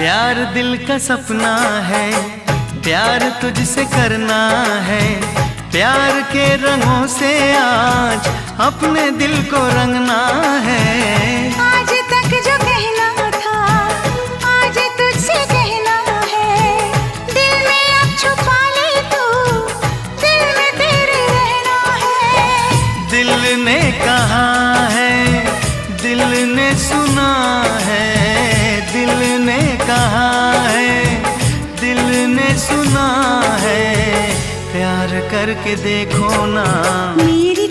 प्यार दिल का सपना है, प्यार तुझसे करना है। प्यार के रंगों से आज अपने दिल को रंगना है। आज तक जो कहना था आज तुझसे कहना है। दिल में अब छुपा ले तू, दिल में तेरे रहना है। दिल ने कहा है, दिल ने सुना है। दिल ने कहा है, दिल ने सुना है। प्यार करके देखो ना, मेरी